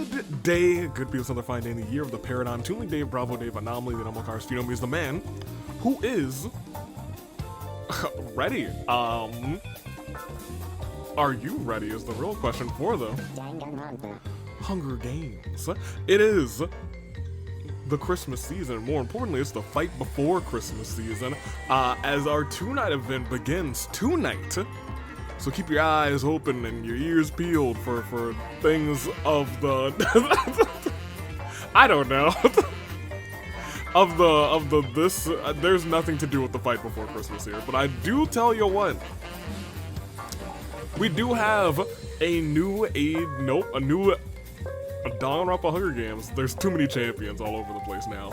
Good day, good people. It's another fine day in the year of the paradigm. Tuning Dave, Bravo Dave, Anomaly, the number cars. You know me as the man who is ready. Are you ready is the real question for the Danganronpa. Hunger Games. It is the Christmas season. More importantly, it's the fight before Christmas season, as our two-night event begins tonight. So keep your eyes open and your ears peeled for things of the I don't know. There's nothing to do with the fight before Christmas here, but I do tell you what. We do have a new Danganronpa Hunger Games. There's too many champions all over the place now.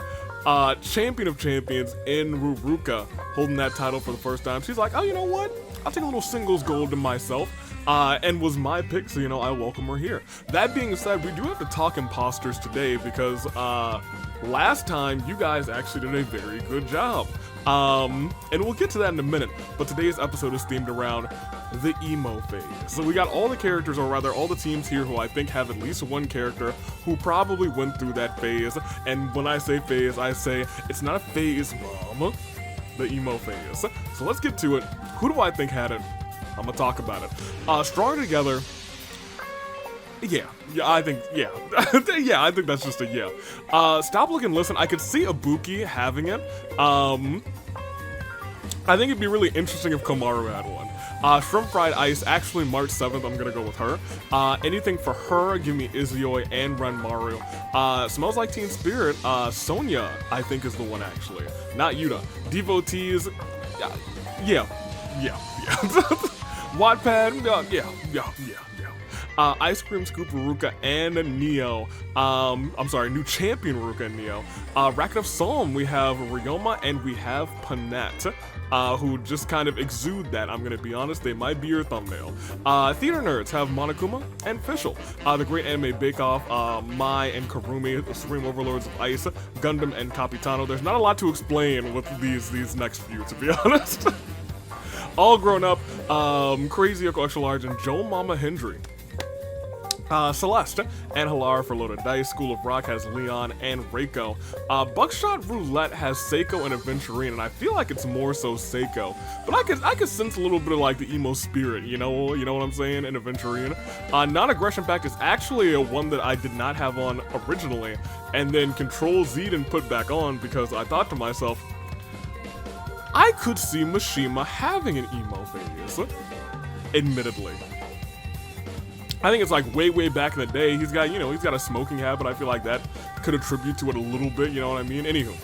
Champion of Champions in Ruruka holding that title for the first time. She's like, oh, you know what? I'll take a little singles gold to myself. And was my pick, so I welcome her here. That being said, we do have to talk imposters today because last time you guys actually did a very good job. And we'll get to that in a minute, but today's episode is themed around the emo phase. So we got all the characters, or rather all the teams here who I think have at least one character who probably went through that phase. And when I say phase, I say it's not a phase, mom. The emo phase. So let's get to it. Who do I think had it? I'm gonna talk about it. Stronger Together. Yeah, I think I think that's just a yeah. Stop, Look, and Listen. I could see Ibuki having it. I think it'd be really interesting if Komaru had one. Shrimp Fried Ice, actually March 7th, I'm gonna go with her. Anything for her, give me Izuyoi and Renmaru. Smells Like Teen Spirit, Sonya, I think is the one actually. Not Yuta. Devotees, yeah. Wattpad, yeah. Ice Cream Scoop, Ruruka, and Neo. I'm sorry, new champion Ruruka and Neo. Racket of Psalm, we have Ryoma and we have Panette. Who just kind of exude that. I'm gonna be honest, they might be your thumbnail. Theater nerds have Monokuma and Fischl. The Great Anime Bake Off, Mai and Karumi, the Supreme Overlords of Ice, Gundam and Capitano. There's not a lot to explain with these next few, to be honest. All Grown Up, Crazy Yoko Extra Large, and Joe Mama Hendry. Celeste and Halara for Loaded Dice. School of Rock has Leon and Reiko. Buckshot Roulette has Seiko and Aventurine, and I feel like it's more so Seiko. But I could sense a little bit of like the emo spirit, you know what I'm saying, in Aventurine. Non-Aggression Pact is actually a one that I did not have on originally, and then Control Z and put back on because I thought to myself, I could see Mishima having an emo phase, admittedly. I think it's like way back in the day. He's got a smoking habit. I feel like that could attribute to it a little bit, you know what I mean? Anywho,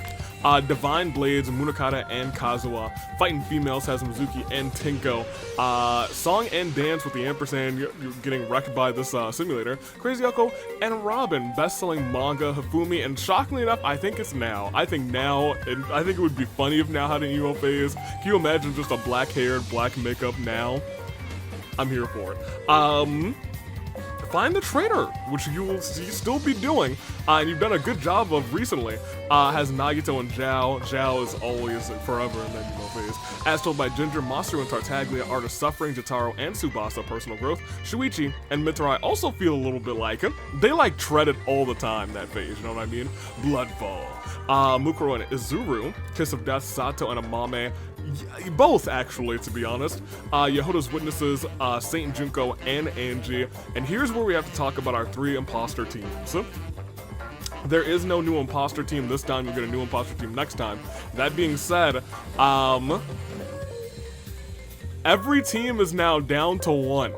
Divine Blades, Munakata and Kazuha. Fighting Females has Mizuki and Tinko. Song and Dance with the ampersand, you're getting wrecked by this simulator. Crazy Yoko and Robin, best-selling manga, Hifumi, and shockingly enough, I think it's Now. I think it would be funny if Now had an emo phase. Can you imagine just a black-haired, black makeup Now? I'm here for it. Find the Traitor, which you will still be doing, and you've done a good job of recently, has Nagito and Zhao. Zhao is always forever in that emo phase. As Told by Ginger, Masaru and Tartaglia, Art of Suffering, Jotaro and Tsubasa, Personal Growth, Shuichi and Mitarai also feel a little bit like it. They like tread it all the time, that phase, you know what I mean? Bloodfall. Mukuro and Izuru, Kiss of Death, Sato and Amame, both actually, to be honest. Yehoda's Witnesses, Saint Junko and Angie. And here's where we have to talk about our three imposter teams. There is no new imposter team this time. You'll get a new imposter team next time. That being said, every team is now down to one.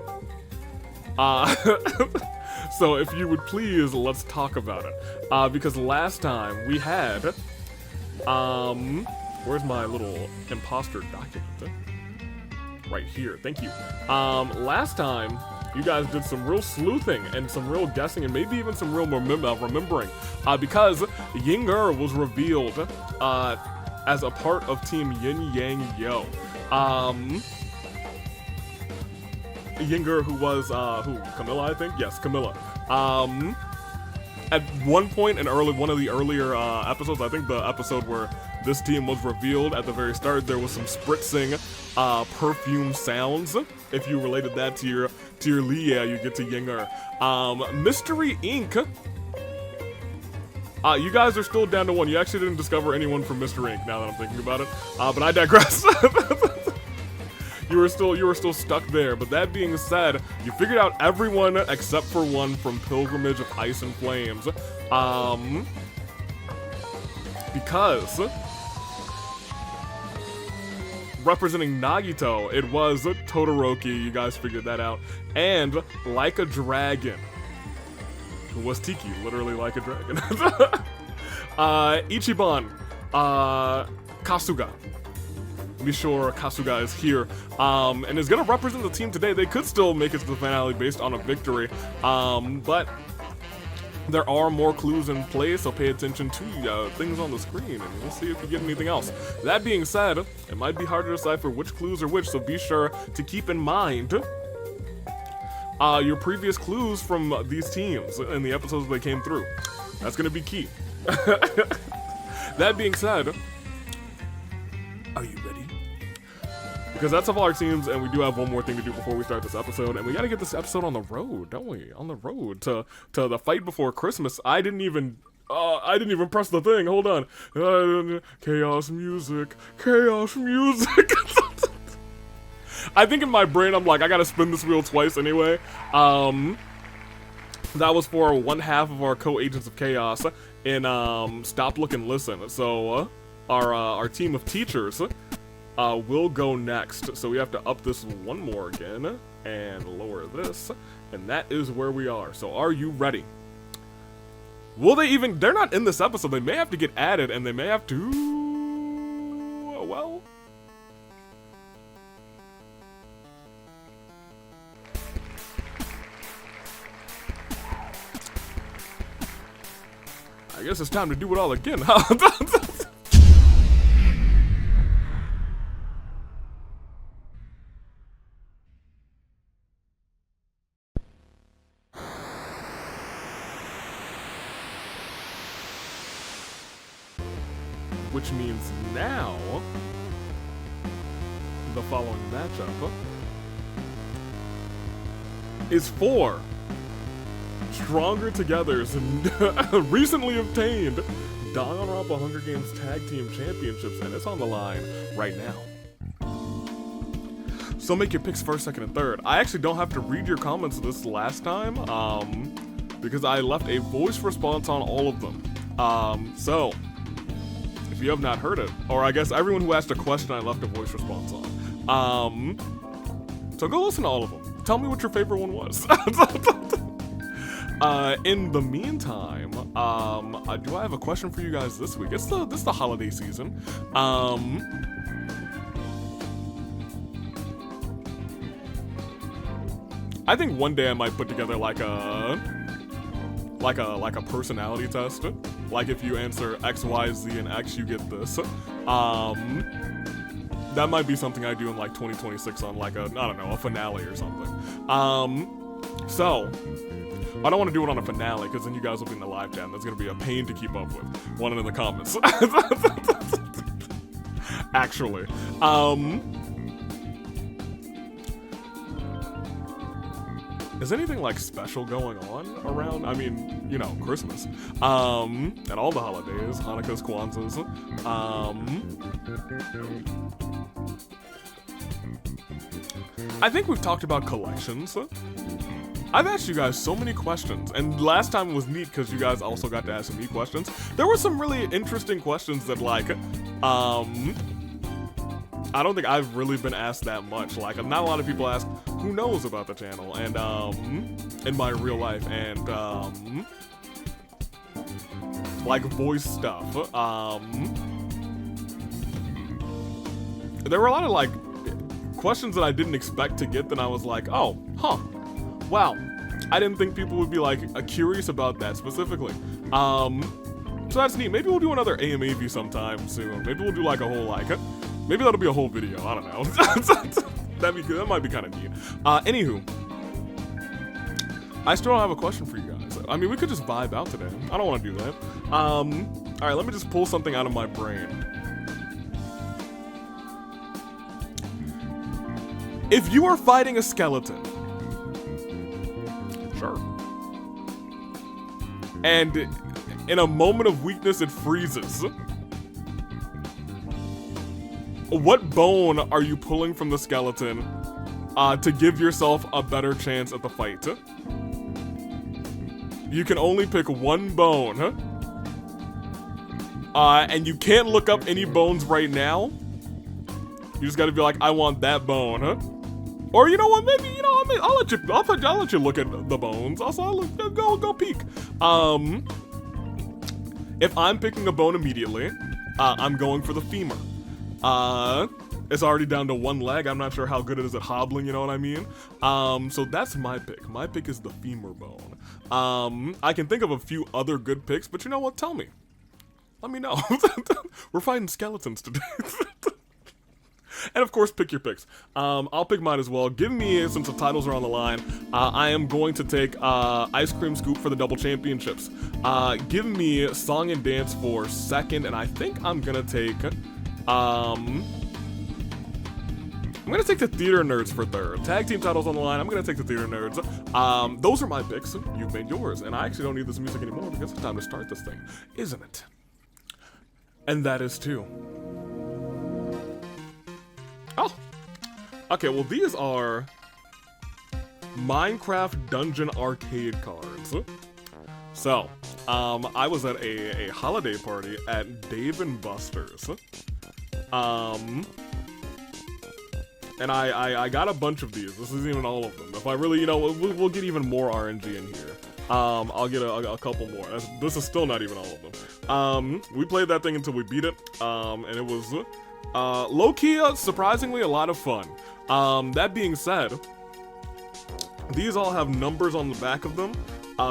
So if you would please, let's talk about it. Because last time we had, where's my little imposter document? Right here, thank you. Last time, you guys did some real sleuthing and some real guessing and maybe even some real remembering. Because Yinger was revealed as a part of Team Yin Yang Yo. Yinger, who was, Camilla, I think? Yes, Camilla. At one point in one of the earlier episodes, I think the episode where this team was revealed at the very start, there was some spritzing perfume sounds. If you related that to your Dear Leah, you get to Yinger. Mystery Inc. You guys are still down to 1. You actually didn't discover anyone from Mr. Inc. Now that I'm thinking about it. But I digress. You were still stuck there. But that being said, you figured out everyone except for one from Pilgrimage of Ice and Flames. Because representing Nagito, it was Todoroki. You guys figured that out. And Like a Dragon, who was Tiki, literally like a dragon. Ichiban, Kasuga. Be sure Kasuga is here, and is gonna represent the team today. They could still make it to the finale based on a victory, but there are more clues in play, so pay attention to things on the screen, and we'll see if you get anything else. That being said, it might be hard to decipher which clues are which, so be sure to keep in mind your previous clues from these teams in the episodes they came through. That's gonna be key. That being said, are you ready? Because that's all our teams, and we do have one more thing to do before we start this episode, and we gotta get this episode on the road, don't we? On the road to the fight before Christmas. I didn't even press the thing. Hold on. Chaos music. Chaos music. I think in my brain I'm like, I gotta spin this wheel twice anyway. That was for one half of our co-agents of chaos in Stop, Look, and Listen. So our team of teachers will go next. So we have to up this one more again and lower this, and that is where we are. So are you ready? Will they even? They're not in this episode. They may have to get added, and they may have to. Well. I guess it's time to do it all again, huh? Which means now, the following matchup is for Stronger Together's recently obtained Danganronpa Hunger Games Tag Team Championships, and it's on the line right now. So make your picks first, second, and third. I actually don't have to read your comments this last time, because I left a voice response on all of them. So if you have not heard it, or I guess everyone who asked a question I left a voice response on. So go listen to all of them. Tell me what your favorite one was. In the meantime, do I have a question for you guys this week? It's the holiday season. I think one day I might put together like a personality test. Like if you answer X, Y, Z, and X, you get this. That might be something I do in like 2026 on like a finale or something. So I don't want to do it on a finale because then you guys will be in the live chat and that's gonna be a pain to keep up with. Want it in the comments. Actually. Is anything like special going on around? I mean, you know, Christmas. And all the holidays, Hanukkah's, Kwanzaa's. I think we've talked about collections. I've asked you guys so many questions, and last time was neat because you guys also got to ask me questions. There were some really interesting questions that like, I don't think I've really been asked that much. Like, not a lot of people ask who knows about the channel, and in my real life, and like voice stuff. There were a lot of like questions that I didn't expect to get. Then I was like, oh, huh, wow. I didn't think people would be like curious about that specifically. So that's neat. Maybe we'll do another AMAV sometime soon. Maybe we'll do like a whole like. Maybe that'll be a whole video, I don't know. That might be kind of neat. Anywho, I still don't have a question for you guys. I mean, we could just vibe out today. I don't want to do that. Alright, let me just pull something out of my brain. If you are fighting a skeleton, and in a moment of weakness, it freezes. What bone are you pulling from the skeleton to give yourself a better chance at the fight? You can only pick one bone. And you can't look up any bones right now. You just gotta be like, I want that bone, huh? Or you know what? Maybe I'll let you look at the bones. Also, go peek. If I'm picking a bone immediately, I'm going for the femur. It's already down to one leg. I'm not sure how good it is at hobbling, you know what I mean? So that's my pick. My pick is the femur bone. I can think of a few other good picks, but you know what? Tell me. Let me know. We're fighting skeletons today. And of course, pick your picks. I'll pick mine as well. Give me, since the titles are on the line, I am going to take Ice Cream Scoop for the double championships. Give me Song and Dance for second, and I think I'm gonna take the Theater Nerds for third. Tag team titles on the line. I'm gonna take the Theater Nerds. Those are my picks. You've made yours, and I actually don't need this music anymore because it's time to start this thing, isn't it? And that is too. Oh, okay. Well, these are Minecraft Dungeon Arcade cards. So, I was at a holiday party at Dave & Buster's. And I got a bunch of these. This isn't even all of them. If I really, we'll get even more RNG in here. I'll get a couple more. This is still not even all of them. We played that thing until we beat it. And it was low-key, surprisingly, a lot of fun. That being said, these all have numbers on the back of them.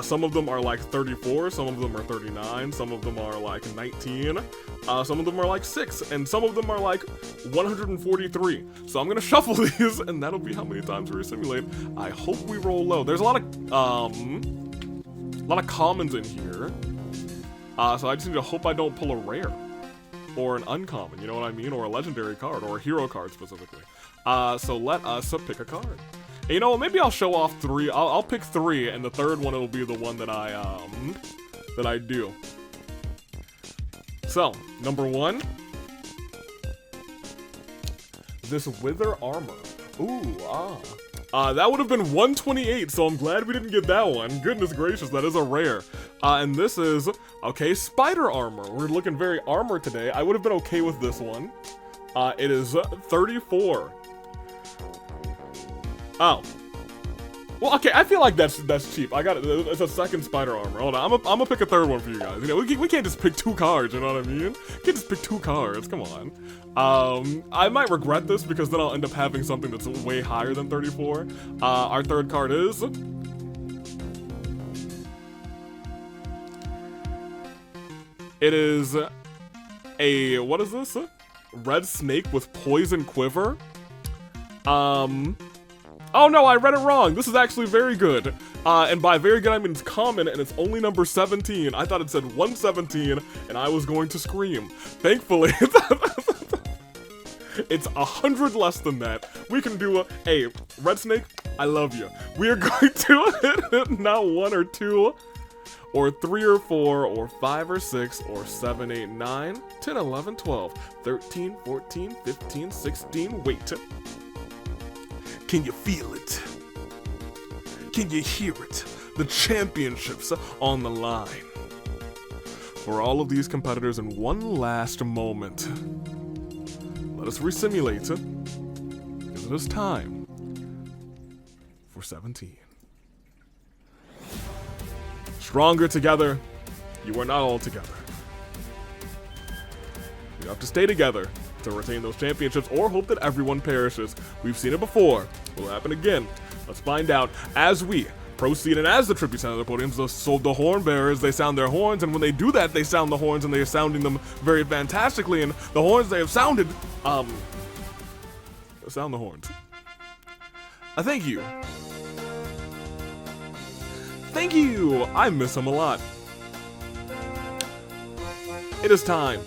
Some of them are like 34, some of them are 39, some of them are like 19, some of them are like 6, and some of them are like 143. So I'm gonna shuffle these, and that'll be how many times we simulate. I hope we roll low. There's a lot of commons in here. So I just need to hope I don't pull a rare. Or an uncommon, you know what I mean? Or a legendary card, or a hero card specifically. So let us pick a card. And you know what, maybe I'll show off 3. I'll pick 3, and the third one will be the one that I do. So, number 1. This Wither Armor. Ooh, that would have been 128, so I'm glad we didn't get that one. Goodness gracious, that is a rare. And this is, okay, Spider Armor. We're looking very armor today. I would have been okay with this one. It is 34. Oh. Well, okay, I feel like that's cheap. I got it. It's a second Spider Armor. Hold on, I'm gonna pick a third one for you guys. You know, we can't just pick 2 cards, you know what I mean? We can't just pick 2 cards, come on. I might regret this because then I'll end up having something that's way higher than 34. Our third card is... It is a, what is this? Red Snake with Poison Quiver. Oh no, I read it wrong. This is actually very good. And by very good, I mean it's common, and it's only number 17. I thought it said 117, and I was going to scream. Thankfully, it's 100 less than that. We can do hey, Red Snake, I love you. We are going to hit not 1 or 2, or 3 or 4, or 5 or 6, or 7, 8, 9, 10, 11, 12, 13, 14, 15, 16, wait. Can you feel it? Can you hear it? The championships on the line. For all of these competitors in one last moment, let us resimulate, because it is time for 17. Stronger together, you are not all together. You have to stay together to retain those championships or hope that everyone perishes. We've seen it before. It will happen again. Let's find out as we proceed, and as the tribute sound of the podiums, the horn bearers, they sound their horns, and when they do that, they sound the horns, and they are sounding them very fantastically, and the horns they have sounded, sound the horns. Thank you. Thank you! I miss him a lot. It is time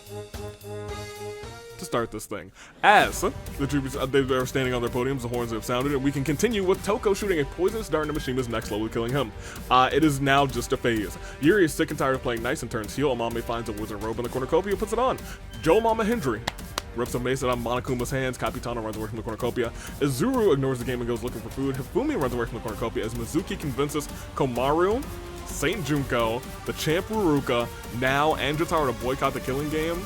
to start this thing. As the troops they are standing on their podiums, the horns have sounded, and we can continue with Toko shooting a poisonous dart into Mishima's neck, slowly killing him. It is now just a phase. Yuri is sick and tired of playing nice and turns heel. Amame finds a wizard robe in the cornucopia, puts it on. Joe Mama Hendry rips a mace out of Monokuma's hands. Capitano runs away from the cornucopia. Izuru ignores the game and goes looking for food. Hifumi runs away from the cornucopia as Mizuki convinces Komaru, Saint Junko, the champ Ruruka, now and Jotaro to boycott the killing game.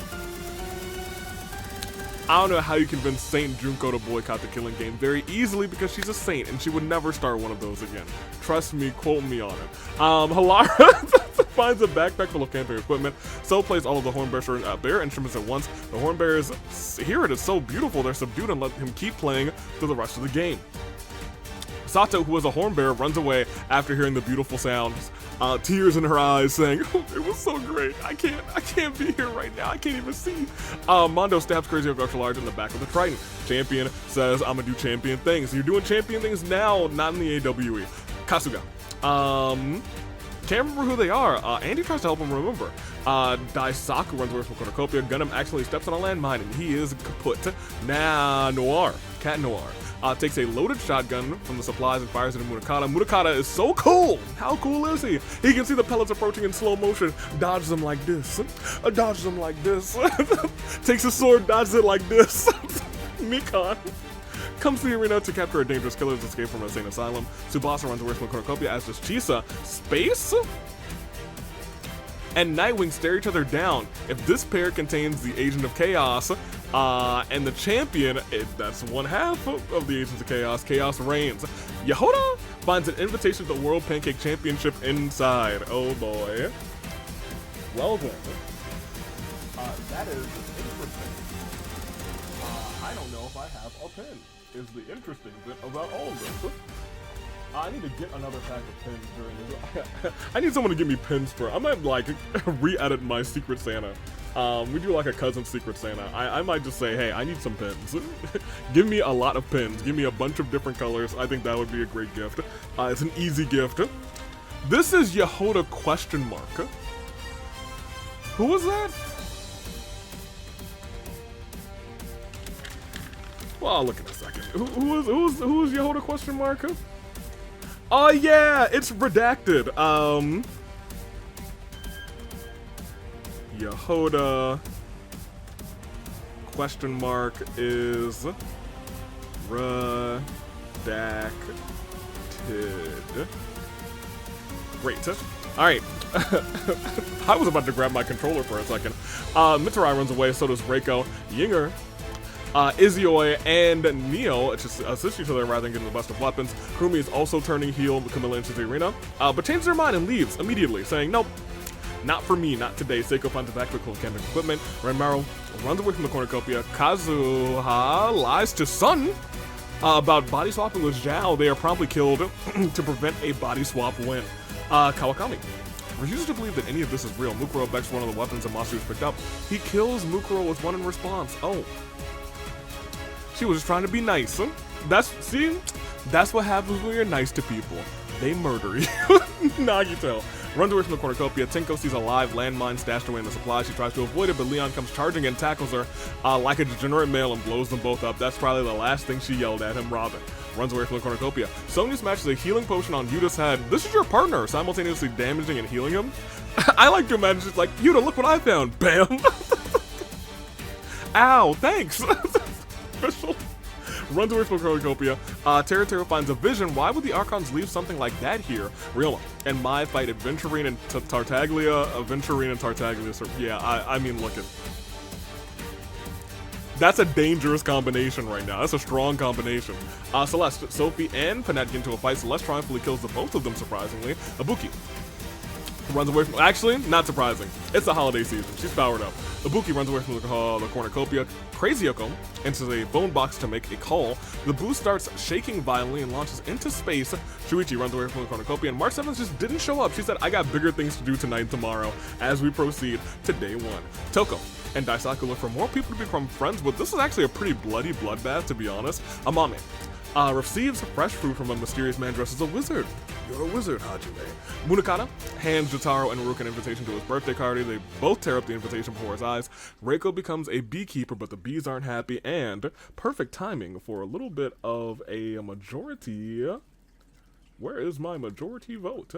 I don't know how you convince Saint Junko to boycott the killing game. Very easily, because she's a saint and she would never start one of those again. Trust me, quote me on it. Halara finds a backpack full of camping equipment. So plays all of the hornbearer instruments at once. The hornbearers hear it is so beautiful, they're subdued and let him keep playing through the rest of the game. Sato, who is a hornbearer, runs away after hearing the beautiful sounds. Tears in her eyes, saying, "Oh, it was so great. I can't be here right now. I can't even see." Mondo stabs Crazy Oak Large in the back of the Triton. Champion says, "I'm gonna do champion things." You're doing champion things now, not in the AWE. Kasuga. Can't remember who they are. Andy tries to help him remember. Daisaku runs away from Cornucopia. Gundam accidentally steps on a landmine and he is kaput. Noir. Cat Noir. Takes a loaded shotgun from the supplies and fires it at Murakata. Murakata is so cool! How cool is he? He can see the pellets approaching in slow motion, dodges them like this, dodges them like this, takes his sword, dodges it like this. Mikan comes to the arena to capture a dangerous killer to escape from an insane asylum. Tsubasa runs away from the cornucopia, as does Chisa. Space and Nightwing stare each other down. If this pair contains the Agent of Chaos and the champion, that's one half of the Agents of Chaos. Chaos reigns. Yehoda finds an invitation to the World Pancake Championship inside. Oh boy. Well then. That is interesting. I don't know if I have a pin, is the interesting bit about all of this. I need to get another pack of pins during this. I need someone to give me pins for. I might like re-edit my Secret Santa. We do like a cousin Secret Santa. I might just say, hey, I need some pins. Give me a lot of pins. Give me a bunch of different colors. I think that would be a great gift. It's an easy gift. This is Yehoda question mark. Who was that? Well, I'll look in a second. Who was Yehoda question mark? Oh yeah, it's redacted. Yehoda question mark is redacted. Great. All right. I was about to grab my controller for a second. Mitsurai runs away, so does Reiko. Yinger, Izioi, and Neo just assist each other rather than getting the best of weapons. Kurumi is also turning heel, Camilla enters the arena, but changes her mind and leaves immediately, saying, "Nope, not for me, not today." Seiko finds a backpack full of camping equipment. Renmaru runs away from the cornucopia. Kazuha lies to Sun about body swapping with Zhao. They are promptly killed to prevent a body swap win. Kawakami refuses to believe that any of this is real. Mukuro becks one of the weapons that Masaru's picked up. He kills Mukuro with one in response. Oh. She was just trying to be nice. That's what happens when you're nice to people. They murder you. Nagito runs away from the cornucopia. Tenko sees a live landmine stashed away in the supply. She tries to avoid it, but Leon comes charging and tackles her like a degenerate male and blows them both up. That's probably the last thing she yelled at him. Robin runs away from the cornucopia. Sonya smashes a healing potion on Yuta's head. This is your partner, simultaneously damaging and healing him. I like to imagine she's like, Yuta, look what I found. Bam. Ow, thanks. Crystal runs away from Cornucopia. Teruteru finds a vision. Why would the Archons leave something like that here? Ryoma and Mai fight Adventurine and Tartaglia. Adventurine and Tartaglia. So, yeah, I mean, look at. That's a dangerous combination right now. That's a strong combination. Celeste, Sophie, and Panette get into a fight. Celeste triumphantly kills the both of them, surprisingly. Ibuki runs away from. Actually, not surprising. It's the holiday season. She's powered up. Ibuki runs away from the cornucopia. Crazy Yoko enters a phone box to make a call. The boost starts shaking violently and launches into space. Shuichi runs away from the cornucopia, and March 7th just didn't show up. She said, I got bigger things to do tonight and tomorrow, as we proceed to day one. Toko and Daisaku look for more people to become friends with. This is actually a pretty bloody bloodbath, to be honest. Amame receives fresh fruit from a mysterious man dressed as a wizard. You're a wizard, Hajime. Munakata hands Jotaro and Haruka an invitation to his birthday party. They both tear up the invitation before his eyes. Reiko becomes a beekeeper, but the bees aren't happy, and perfect timing for a little bit of a majority. Where is my majority vote?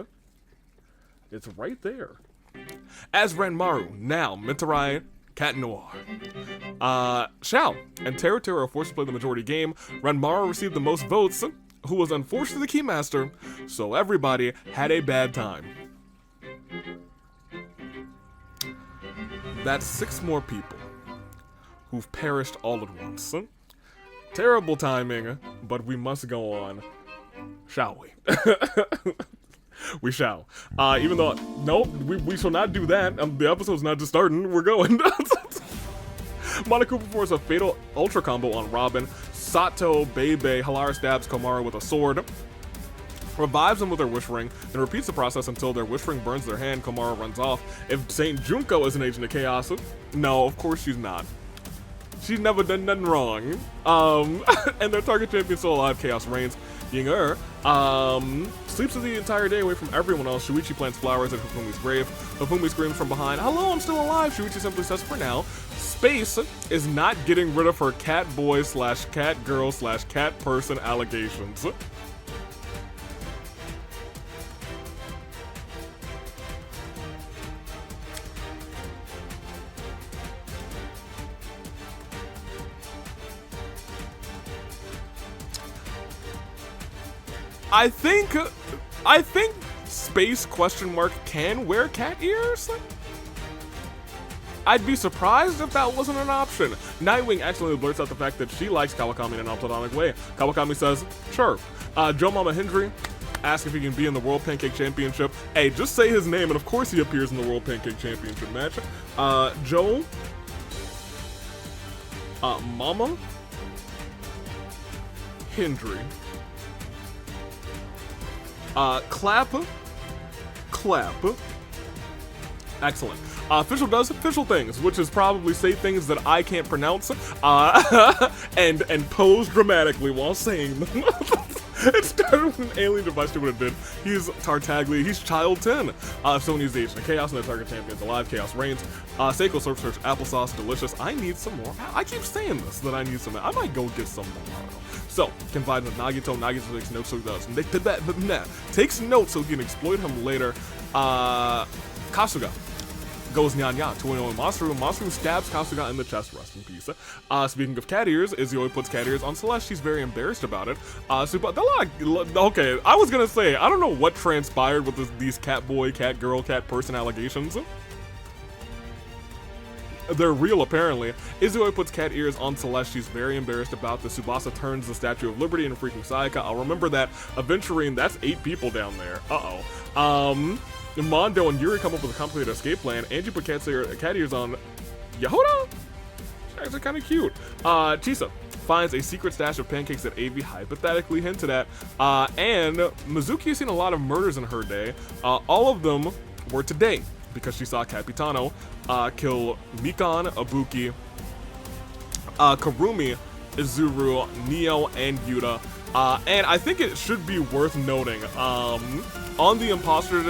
It's right there. As Ranmaru, now Mitarai, Cat Noir. Xiao and Teru are forced to play the majority game. Ranmaru received the most votes, who was unfortunately the keymaster, so everybody had a bad time. That's 6 more people who've perished all at once. Terrible timing, but we must go on, shall we? We shall. Even though, nope, we shall not do that. The episode's not just starting, we're going. Monokuma performs a fatal ultra combo on Robin. Sato, Bebe, Halara stabs Komaru with a sword, revives him with her wish ring, and repeats the process until their wish ring burns their hand. Komaru runs off. If Saint Junko is an agent of chaos, no, of course she's not. She's never done nothing wrong. And their target champion still alive, Chaos reigns. Yinger sleeps the entire day away from everyone else. Shuichi plants flowers at Hifumi's grave. Hifumi screams from behind, "Hello, I'm still alive." Shuichi simply says, "For now." Space is not getting rid of her cat boy / cat girl / cat person allegations. I think Space can wear cat ears? I'd be surprised if that wasn't an option. Nightwing accidentally blurts out the fact that she likes Kawakami in an unplatonic way. Kawakami says, sure. Joe Mama Hendry asks if he can be in the World Pancake Championship. Hey, just say his name and of course he appears in the World Pancake Championship match. Joe, Mama Hendry. Clap. Excellent. Official does official things, which is probably say things that I can't pronounce, and pose dramatically while saying them. It started with an alien device to what it did. He's Tartaglia, he's Child 10. Someone used the Agent of Chaos and the target champion's alive, Chaos reigns. Seiko Surf Search applesauce, delicious. I need some more. I keep saying this, that I need some. I might go get some more. So, confide with Nagito. Nagito takes notes so he does. Takes notes so he can exploit him later. Kasuga goes Nyan to annoy Masaru. Masaru stabs Kasuga in the chest, rest in peace. Speaking of cat ears, Izuyoi puts cat ears on Celeste. She's very embarrassed about it. Okay, I was gonna say, I don't know what transpired with these cat boy, cat girl, cat person allegations. They're real, apparently. Izuyoi puts cat ears on Celeste. She's very embarrassed about this. Tsubasa turns the Statue of Liberty into freaking Sayaka. I'll remember that. Aventurine, that's 8 people down there. Mondo and Yuri come up with a complicated escape plan. Angie put cat ears on Yahoda? She's actually kind of cute. Chisa finds a secret stash of pancakes that Avi hypothetically hinted at. And Mizuki has seen a lot of murders in her day. All of them were today, because she saw Capitano kill Mikan, Ibuki, Karumi, Izuru, Neo, and Yuta. And I think it should be worth noting, on the imposters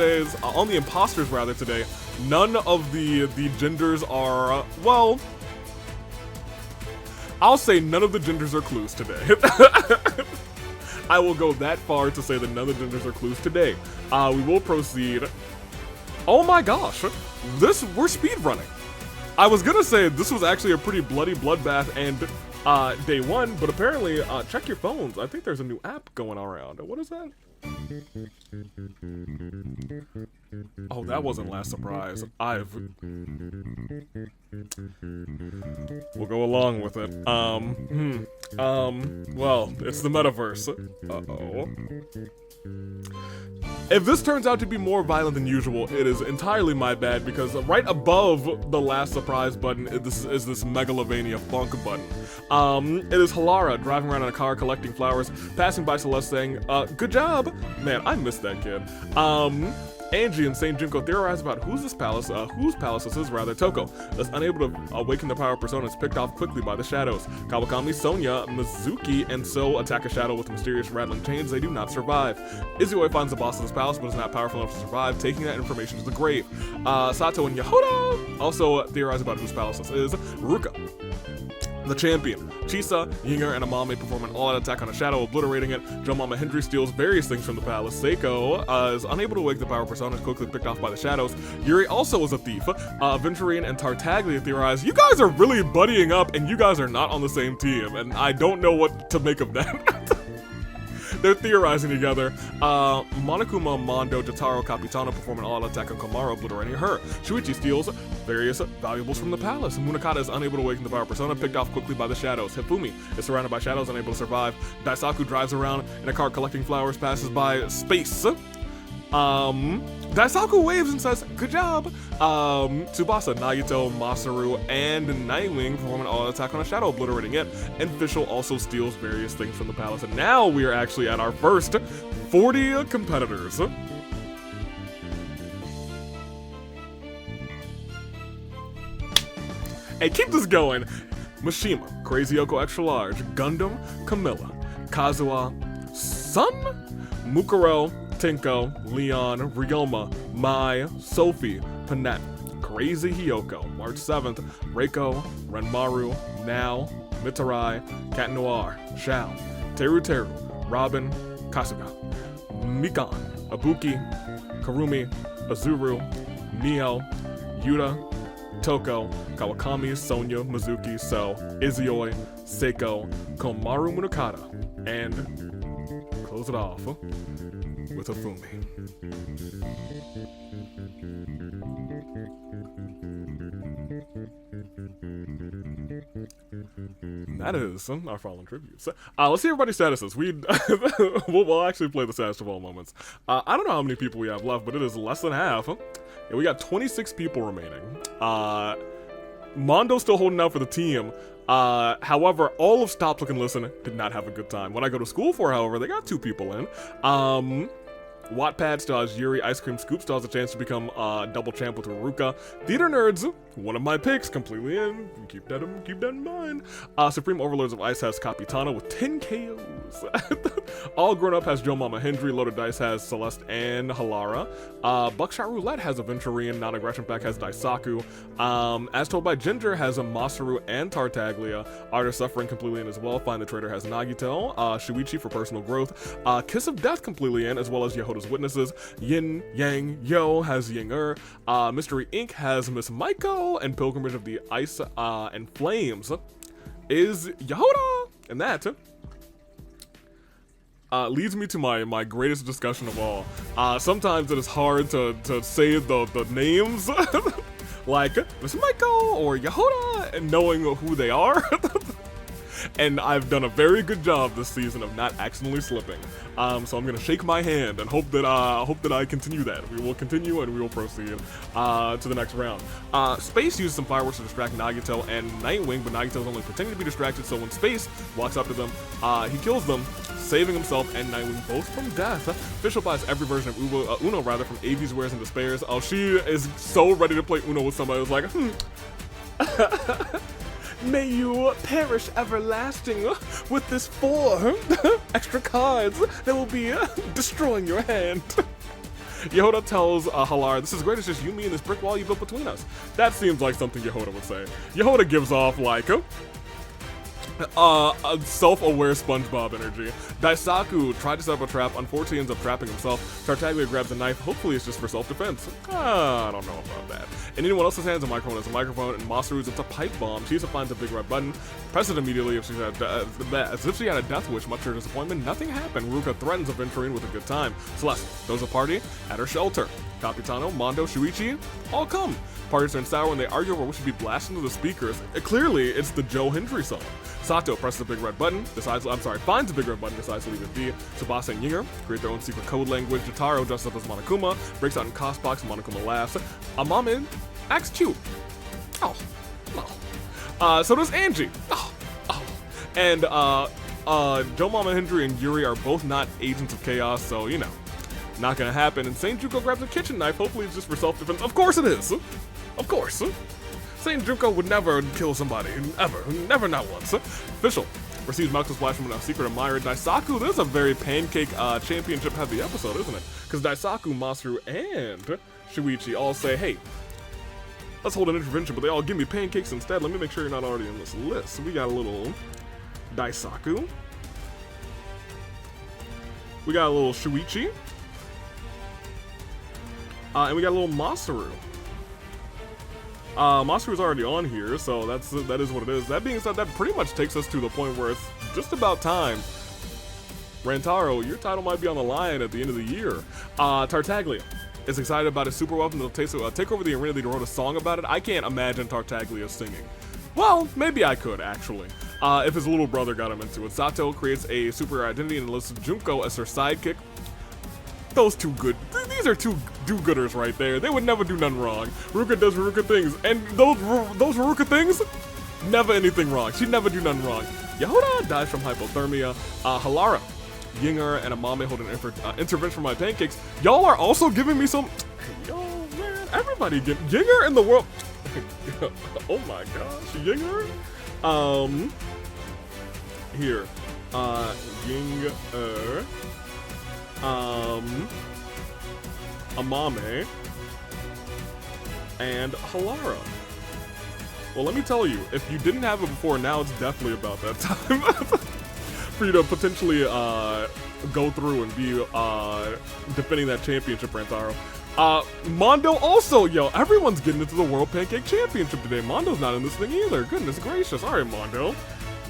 today, none of the genders are, well, I'll say none of the genders are clues today. I will go that far to say that none of the genders are clues today. We will proceed. Oh my gosh, we're speedrunning. I was gonna say this was actually a pretty bloody bloodbath and day 1, but apparently, check your phones. I think there's a new app going around. What is that? Oh, that wasn't last surprise. We'll go along with it. Well, it's the metaverse. Uh-oh. If this turns out to be more violent than usual, it is entirely my bad, because right above the last surprise button is this Megalovania Funk button. It is Halara driving around in a car collecting flowers, passing by Celeste saying, good job! Man, I missed that kid. Angie and Saint Junko theorize about whose palace this is, rather. Toko is unable to awaken the power of Persona, is picked off quickly by the shadows. Kawakami, Sonya, Mizuki, and So attack a shadow with mysterious rattling chains. They do not survive. Izue finds the boss of this palace, but is not powerful enough to survive, taking that information to the grave. Sato and Yehoda also theorize about whose palace this is. Ruka, the champion. Chisa, Yinger, and Amame perform an all-out attack on a shadow, obliterating it. Joe Mama Hendry steals various things from the palace. Seiko is unable to wake the power of Persona, is quickly picked off by the shadows. Yuri also is a thief. Venturine and Tartaglia theorize, you guys are really buddying up, and you guys are not on the same team, and I don't know what to make of that. They're theorizing together. Monokuma, Mondo, Jotaro, Capitano perform an all-out attack on Komaro, obliterating her. Shuichi steals various valuables from the palace. Munakata is unable to awaken the power of Persona, picked off quickly by the shadows. Hifumi is surrounded by shadows, unable to survive. Daisaku drives around in a car collecting flowers, passes by Space. Daisaku waves and says, good job. Tsubasa, Nagito, Masaru, and Nightwing perform an all-out attack on a shadow, obliterating it. And Fischl also steals various things from the palace. And now we are actually at our first 40 competitors. Hey, keep this going. Mishima, Crazy Yoko Extra Large, Gundam, Camilla, Kazuha, Sun, Mukuro, Tinko, Leon, Ryoma, Mai, Sophie, Panette, Crazy Hiyoko, March 7th, Reiko, Renmaru, Now, Mitarai, Cat Noir, Shao, Teru Teru, Robin, Kasuga, Mikan, Abuki, Karumi, Azuru, Neo, Yuta, Toko, Kawakami, Sonya, Mizuki, So, Izuyoi, Seiko, Komaru Munakata, and close it off with Hifumi. That is our fallen tributes. Let's see everybody's statuses. We'll actually play the status of all moments. I don't know how many people we have left, but it is less than half. Yeah, we got 26 people remaining. Mondo's still holding out for the team. However, all of Stop, Look, and Listen did not have a good time. When I go to school for, however, they got 2 people in. Wattpad still has Yuri. Ice Cream Scoop still has a chance to become double champ with Haruka. Theater Nerds, one of my picks, completely in. Keep that in mind. Supreme Overlords of Ice has Capitano with 10 KOs. All Grown Up has Joe Mama Hendry. Loaded Dice has Celeste and Halara. Buckshot Roulette has Aventurine. Non-Aggression Pack has Daisaku. As Told by Ginger has Masaru and Tartaglia. Artist Suffering completely in as well. Find the Trader has Nagito. Shuichi for personal growth. Kiss of Death completely in, as well as Yehoda's Witnesses. Yin Yang Yo has Yinger. Mystery Inc. has Miss Maiko. And Pilgrimage of the Ice and Flames is Yehoda. And that leads me to my greatest discussion of all. Sometimes it is hard to say the names like Miss Maiko or Yehoda and knowing who they are. And I've done a very good job this season of not accidentally slipping. So I'm gonna shake my hand and hope that I continue that. We will continue and we will proceed to the next round. Space uses some fireworks to distract Nagito and Nightwing, but Nagito's only pretending to be distracted. So when Space walks up to them, he kills them, saving himself and Nightwing both from death. Fischl buys every version of Uno from Avi's Wares and Despairs. Oh, she is so ready to play Uno with somebody who's like, may you perish everlasting with this 4 extra cards that will be destroying your hand. Yehoda tells Halar, this is great, it's just you, me, and this brick wall you built between us. That seems like something Yehoda would say. Yehoda gives off like a self-aware SpongeBob energy. Daisaku tried to set up a trap, unfortunately ends up trapping himself. Tartaglia grabs a knife, hopefully it's just for self-defense. I don't know about that. In anyone else's hands, a microphone is a microphone, and Masaru's it's a pipe bomb. Chisa finds a big red button, presses it immediately as if she had a death wish. Much to her disappointment, nothing happened. Ruka threatens Aventurine with a good time. Celeste throws a party at her shelter. Capitano, Mondo, Shuichi, all come. Parties turn sour when they argue over what should be blasted into the speakers. Clearly, it's the Joe Hendry song. Sato presses a big red button, finds a big red button, decides to leave it be. Tsubasa and Yinger create their own secret code language. Jotaro dresses up as Monokuma, breaks out in Cosbox, Monokuma laughs. Amame acts cute. Oh, no. So does Angie. Oh. And Joe Mama Hendry and Yuri are both not agents of chaos, so, you know. Not gonna happen, and Saint Juko grabs a kitchen knife. Hopefully it's just for self-defense. Of course it is! Of course! Saint Juko would never kill somebody, ever. Never, not once. Official receives Malcolm Splash from a secret admirer. Daisaku, this is a very pancake championship heavy episode, isn't it? Because Daisaku, Masaru, and Shuichi all say, hey, let's hold an intervention, but they all give me pancakes instead. Let me make sure you're not already in this list. So we got a little Daisaku. We got a little Shuichi. And we got a little Masaru. Masaru's already on here, so that is what it is. That being said, that pretty much takes us to the point where it's just about time. Rantaro, your title might be on the line at the end of the year. Tartaglia is excited about his super weapon that'll take over the arena. They wrote a song about it. I can't imagine Tartaglia singing. Well, maybe I could, actually. If his little brother got him into it. Sato creates a super identity and lists Junko as her sidekick. Those two good. These are two do-gooders right there. They would never do nothing wrong. Ruka does Ruka things, and those Ruka things, never anything wrong. She'd never do nothing wrong. Yehoda dies from hypothermia. Halara, Yinger, and Amame hold an intervention for my pancakes. Y'all are also giving me some. Yo, man, everybody get Yinger in the world. Oh my gosh, Yinger. Here, Yinger. Amame, and Halara. Well, let me tell you, if you didn't have it before, now it's definitely about that time for you to potentially go through and be defending that championship, Rantaro. Mondo also, yo, everyone's getting into the World Pancake Championship today. Mondo's not in this thing either. Goodness gracious. All right, Mondo.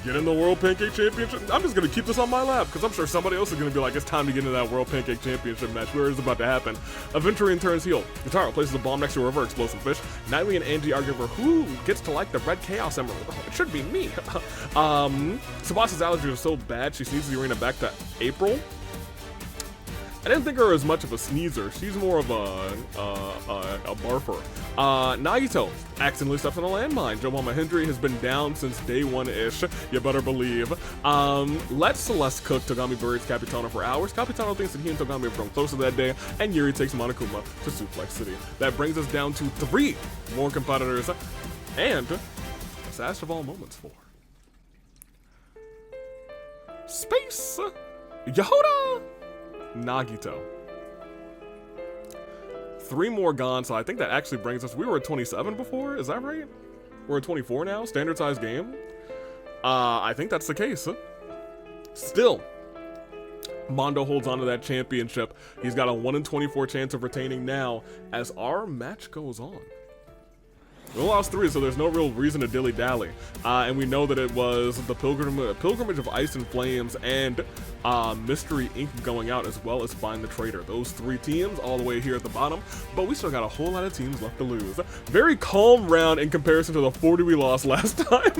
Get in the World Pancake Championship. I'm just gonna keep this on my lap because I'm sure somebody else is gonna be like, it's time to get into that World Pancake Championship match. Where is it about to happen? Aventurine turns heel. Guitar places a bomb next to a river explosive fish. Nightwing and Angie argue over who gets to like the red Chaos Emerald. Oh, it should be me. Tsubasa's allergies are so bad she sneezes the arena back to April. I didn't think her as much of a sneezer. She's more of a barfer. Nagito accidentally steps on a landmine. Joe Mama Hendry has been down since day one-ish. You better believe. Let Celeste cook. Togami berates Capitano for hours. Capitano thinks that he and Togami have grown closer that day, and Yuri takes Monokuma to Suplex City. That brings us down to 3 more competitors, and the saddest of all moments for Space Yehoda Nagito. 3 more gone, so I think that actually brings us. We were at 27 before, is that right? We're at 24 now, standard size game. I think that's the case. Still, Mondo holds on to that championship. He's got a 1 in 24 chance of retaining now as our match goes on. We lost 3, so there's no real reason to dilly-dally. And we know that it was the Pilgrimage of Ice and Flames and Mystery Inc. going out, as well as Find the Traitor. Those 3 teams all the way here at the bottom, but we still got a whole lot of teams left to lose. Very calm round in comparison to the 40 we lost last time.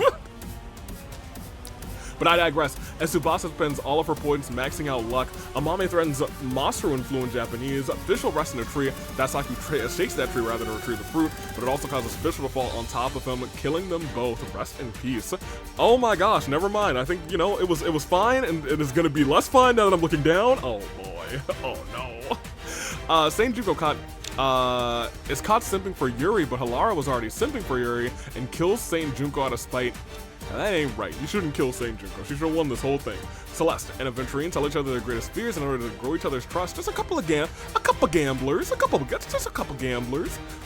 But I digress. As Tsubasa spends all of her points maxing out luck, Amame threatens Masaru in fluent Japanese. Fischl rests in a tree. Daisaku shakes that tree rather than retrieve the fruit, but it also causes Fischl to fall on top of him, killing them both. Rest in peace. Oh my gosh, never mind. I think, you know, it was fine, and it is gonna be less fine now that I'm looking down. Oh boy. Oh no. Saint Juko is caught simping for Yuri, but Halara was already simping for Yuri and kills Saint Junko out of spite. Now, that ain't right. You shouldn't kill Saint Junko. She should have won this whole thing. Celeste and Aventurine tell each other their greatest fears in order to grow each other's trust. Just a couple gamblers.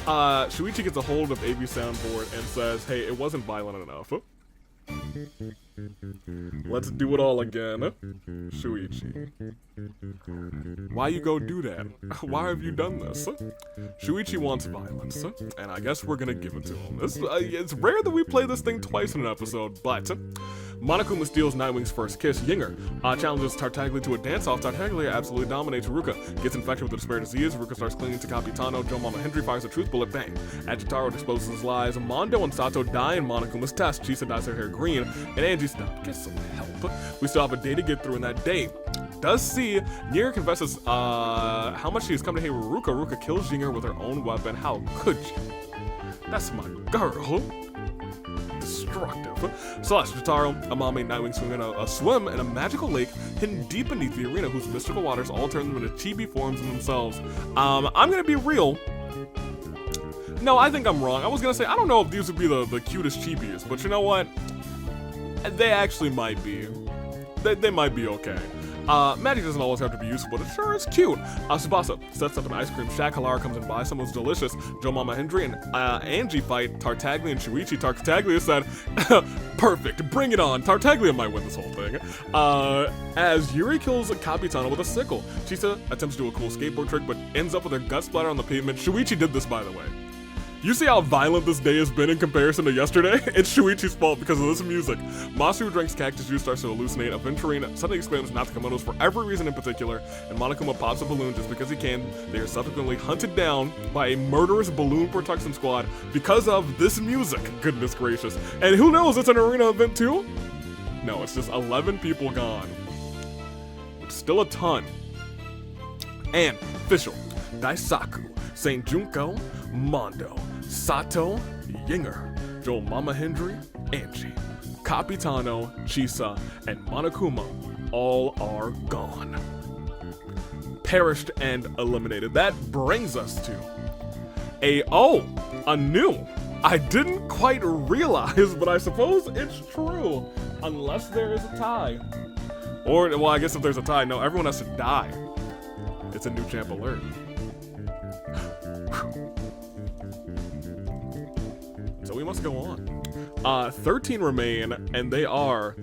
Shuichi gets a hold of AV soundboard and says, "Hey, it wasn't violent enough. Let's do it all again." Shuichi. Why you go do that? Why have you done this? Shuichi wants violence, and I guess we're gonna give it to him. It's rare that we play this thing twice in an episode, but Monokuma steals Nightwing's first kiss. Yinger challenges Tartaglia to a dance-off. Tartaglia absolutely dominates Ruka. Gets infected with the despair disease. Ruka starts clinging to Capitano. Joe Mama Hendry fires a truth bullet. Bang. Agitaro exposes his lies. Mondo and Sato die in Monokuma's test. Chisa dyes her hair green. And Angie get some help. We still have a day to get through in that day. Does see Nier confesses how much she has come to hate Ruka. Ruka kills Yinger with her own weapon. How could you? That's my girl. destructive. Celeste, Jotaro, Amame, Nightwing swing a swim in a magical lake hidden deep beneath the arena, whose mystical waters all turn them into chibi forms in themselves. I'm gonna be real. No, I think I'm wrong. I was gonna say, I don't know if these would be the cutest chibis, but you know what? They actually might be. They might be okay. Magic doesn't always have to be useful, but it sure is cute. Tsubasa sets up an ice cream shack. Halara comes and buys some. It's delicious. Joe Mama Hendry and Angie fight Tartaglia and Shuichi. Tartaglia said, perfect, bring it on. Tartaglia might win this whole thing. As Yuri kills Capitano with a sickle. Chisa attempts to do a cool skateboard trick, but ends up with her gut splatter on the pavement. Shuichi did this, by the way. You see how violent this day has been in comparison to yesterday? It's Shuichi's fault because of this music. Masaru drinks cactus juice, starts to hallucinate. Aventurine suddenly exclaims not the Komodos for every reason in particular, and Monokuma pops a balloon just because he can. They are subsequently hunted down by a murderous balloon protection squad because of this music. Goodness gracious. And who knows, it's an arena event too? No, it's just 11 people gone. It's still a ton. And official, Daisaku, Saint Junko, Mondo, Sato, Yinger, Joe Mama Hendry, Angie, Capitano, Chisa, and Monokuma all are gone. Perished and eliminated. That brings us to a new. I didn't quite realize, but I suppose it's true. Unless there is a tie. Or, well, I guess if there's a tie, no, everyone has to die. It's a new champ alert. So we must go on. 13 remain, and they are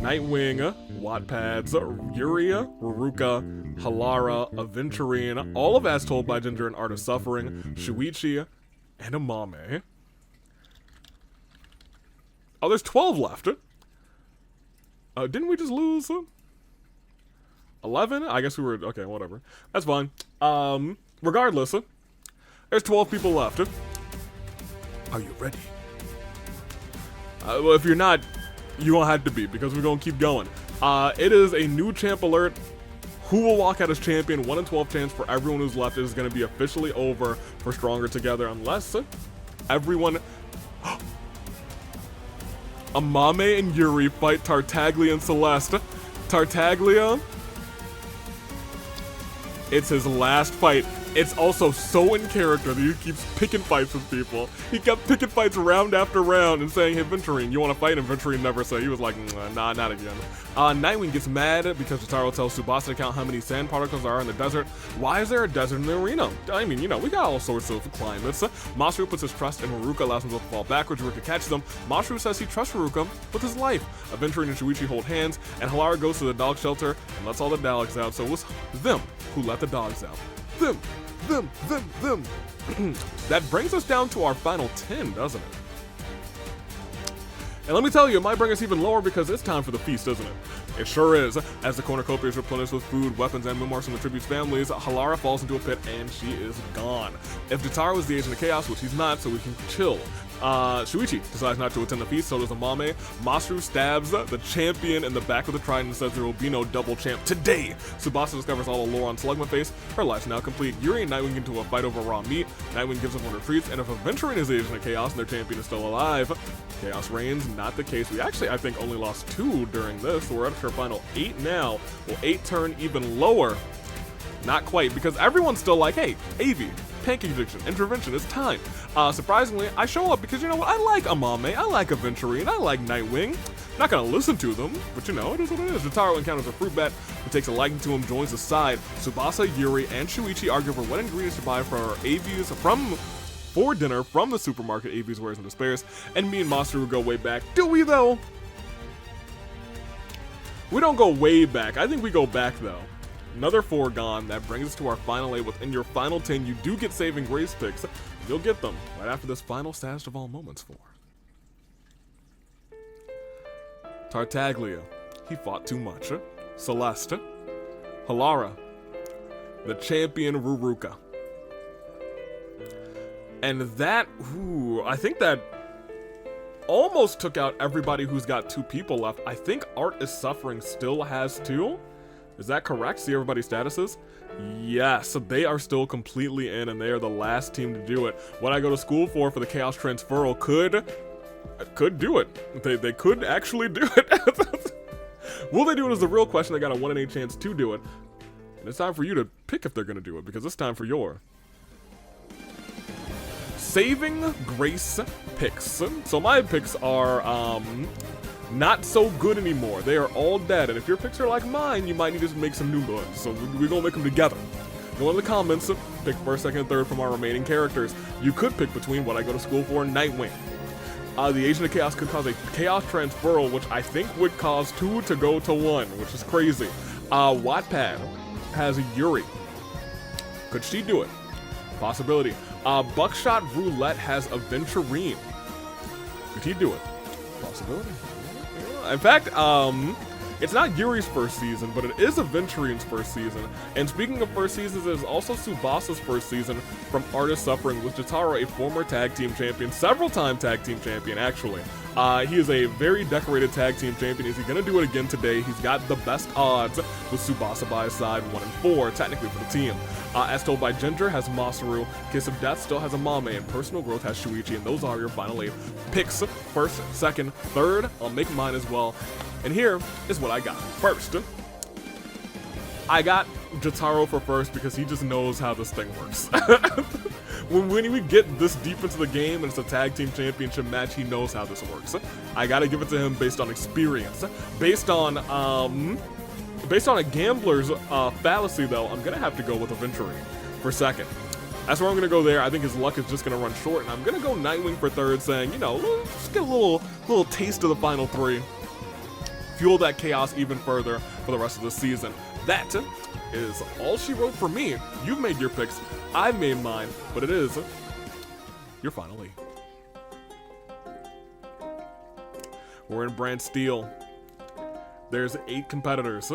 Nightwing, Wattpads, Yuria, Ruruka, Halara, Aventurine, all of As Told by Ginger and Art of Suffering, Shuichi, and Amame. Oh, there's 12 left. Didn't we just lose 11? I guess we were, okay, whatever. That's fine. Regardless, there's 12 people left. Are you ready? Well, if you're not, you don't have to be, because we're gonna keep going. It is a new champ alert. Who will walk out as champion? 1 in 12 chance for everyone who's left. It is gonna be officially over for Stronger Together, unless everyone... Amame and Yuri fight Tartaglia and Celeste. Tartaglia, it's his last fight. It's also so in character that he keeps picking fights with people. He kept picking fights round after round and saying, hey, Venturine, you want to fight? And Venturine never said. He was like, nah, not again. Nightwing gets mad because Jotaro tells Tsubasa to count how many sand particles are in the desert. Why is there a desert in the arena? I mean, you know, we got all sorts of climates. Masaru puts his trust in Haruka, allows him to fall backwards. Haruka catches him. Masaru says he trusts Haruka with his life. Venturine and Shuichi hold hands, and Halara goes to the dog shelter and lets all the dogs out. So it was them who let the dogs out. Them. That brings us down to our final 10, doesn't it? And let me tell you, it might bring us even lower because it's time for the feast, isn't it? It sure is. As the cornucopia is replenished with food, weapons, and memoirs from the tribute's families, Halara falls into a pit and she is gone. If Jotaro is the agent of chaos, which he's not, so we can chill. Shuichi decides not to attend the feast, so does Amame. Masaru stabs the champion in the back of the trident and says there will be no double champ today. Tsubasa discovers all the lore on Slugma Face. Her life's now complete. Yuri and Nightwing get into a fight over raw meat. Nightwing gives up on retreats, and if Aventurine is the agent of chaos and their champion is still alive, chaos reigns. Not the case. We actually, I think, only lost 2 during this, so we're up to our final 8 now. Will 8 turn even lower? Not quite, because everyone's still like, hey, AV, Pancake Addiction, Intervention, it's time. Surprisingly, I show up because, you know what, I like Amame, I like Aventurine, I like Nightwing. Not gonna listen to them, but you know, it is what it is. Jotaro encounters a fruit bat who takes a liking to him, joins his side. Tsubasa, Yuri, and Shuichi argue over what ingredients to buy for AVs for dinner from the supermarket AVs wears and despairs, and me and Masaru go way back. Do we, though? We don't go way back. I think we go back, though. Another 4 gone. That brings us to our final 8. Within your final 10, you do get saving grace picks. You'll get them right after this final saddest of all moments for Tartaglia. He fought too much. Celeste. Halara. The champion Ruruka. And that, I think that almost took out everybody who's got 2 people left. I think Art is Suffering still has 2. Is that correct? See everybody's statuses? Yes, so they are still completely in, and they are the last team to do it. What I go to school for the Chaos Transferal could could do it. They could actually do it. Will they do it is the real question. They got a 1 in 8 chance to do it. And it's time for you to pick if they're going to do it, because it's time for your Saving Grace picks. So my picks are not so good anymore. They are all dead. And if your picks are like mine, you might need to make some new ones. So we're going to make them together. Go in the comments, pick first, second, and third from our remaining characters. You could pick between What I Go to School For and Nightwing. The Agent of Chaos could cause a Chaos Transferal, which I think would cause 2 to go to 1, which is crazy. Wattpad has Yuri. Could she do it? Possibility. Buckshot Roulette has Aventurine. Could he do it? Possibility. In fact, it's not Yuri's first season, but it is Aventurine's first season. And speaking of first seasons, it is also Tsubasa's first season from Artist Suffering, with Jotaro a former tag team champion, several-time tag team champion, actually. He is a very decorated tag team champion. Is he going to do it again today? He's got the best odds with Tsubasa by his side, 1 and 4, technically, for the team. As told by Ginger has Masaru, Kiss of Death still has Amame, and Personal Growth has Shuichi, and those are your final 8 picks. First, second, third, I'll make mine as well. And here is what I got. First, I got Jotaro for first because he just knows how this thing works. When we get this deep into the game and it's a tag team championship match, he knows how this works. I gotta give it to him based on experience. Based on a gambler's fallacy, though, I'm gonna have to go with Aventurine for second. That's where I'm gonna go there. I think his luck is just gonna run short, and I'm gonna go Nightwing for third, saying, you know, let's get a little taste of the final 3. Fuel that chaos even further for the rest of the season. That is all she wrote for me. You've made your picks. I've made mine, but it is your final 8. We're in Brand Steel. There's 8 competitors,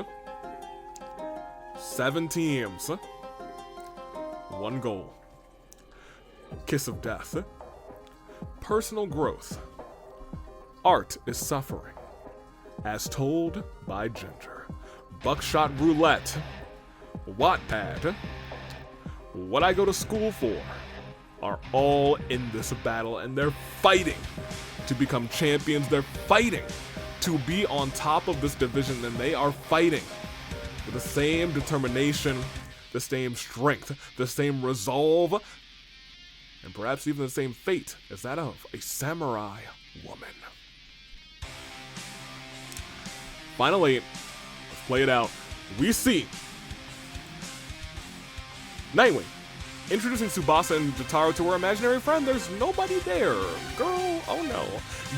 7 teams, 1 goal. Kiss of Death. Personal growth. Art is suffering, as told by Ginger. Buckshot Roulette. Wattpad. What I Go to School For are all in this battle, and they're fighting to become champions. They're fighting to be on top of this division, and they are fighting with the same determination, the same strength, the same resolve, and perhaps even the same fate as that of a samurai woman. Finally, let's play it out. We see Nightwing introducing Tsubasa and Jotaro to her imaginary friend. There's nobody there. Girl, oh no.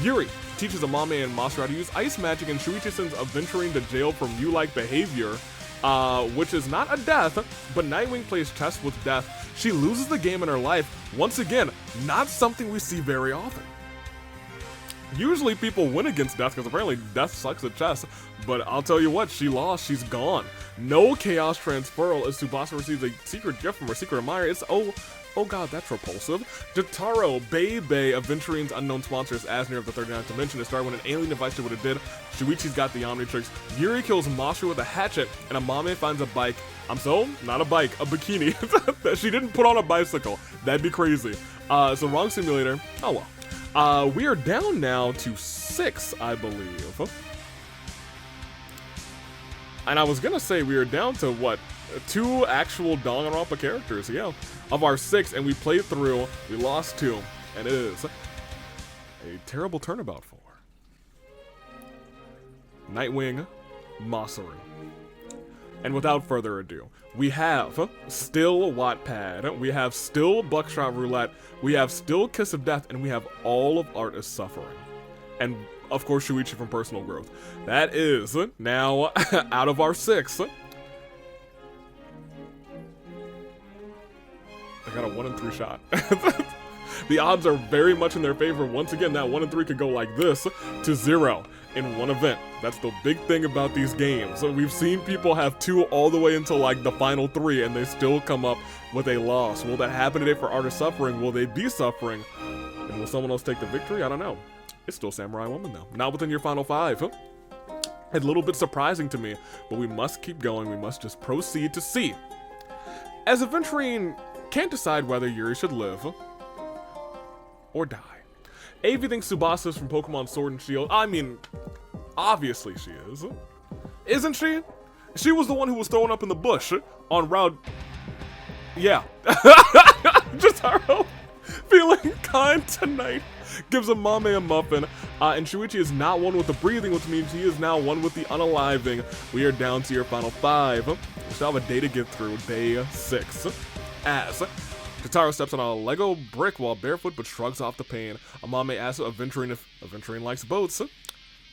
Yuri teaches Amame and Masaru how to use ice magic, and Shuichi sends Aventurine to jail for Mew-like behavior, which is not a death, but Nightwing plays chess with death. She loses the game in her life. Once again, not something we see very often. Usually people win against death because apparently death sucks at chess, but I'll tell you what, she lost, she's gone. No chaos transferal as Tsubasa receives a secret gift from her secret admirer. It's, oh god, that's repulsive. Jotaro, Bebe, Aventurine's unknown sponsor, is Asner of the 39th dimension. It started when an alien device did what it did. Shuichi's got the Omnitrix. Yuri kills Masaru with a hatchet, and Amame finds a bike. Not a bike, a bikini. She didn't put on a bicycle. That'd be crazy. It's the wrong simulator. Oh well. We are down now to 6, I believe. And I was gonna say we are down to, what, 2 actual Danganronpa characters, yeah. Of our 6, and we played through, we lost 2, and it is a terrible turnabout for Nightwing, Masaru. And without further ado, we have still Wattpad, we have still Buckshot Roulette, we have still Kiss of Death, and we have all of Art is Suffering. And, of course, Shuichi from Personal Growth. That is now out of our 6. I got a 1 in 3 shot. The odds are very much in their favor. Once again, that 1 in 3 could go like this to 0 in one event. That's the big thing about these games. So we've seen people have 2 all the way until like the final 3, and they still come up with a loss. Will that happen today for Art of Suffering? Will they be suffering? And will someone else take the victory? I don't know. It's still Samurai Woman though. Not within your final 5. A little bit surprising to me, but we must keep going. We must just proceed to see. As Aventurine can't decide whether Yuri should live or die. Avi thinks Tsubasa's from Pokemon Sword and Shield. I mean, obviously she is. Isn't she? She was the one who was thrown up in the bush on Route... Yeah. Jotaro, feeling kind tonight, gives Amame a muffin, and Shuichi is not one with the breathing, which means he is now one with the unaliving. We are down to your final 5. We still have a day to get through, day 6. As Jotaro steps on a Lego brick while barefoot but shrugs off the pain. Amame asks Aventurine if Aventurine likes boats.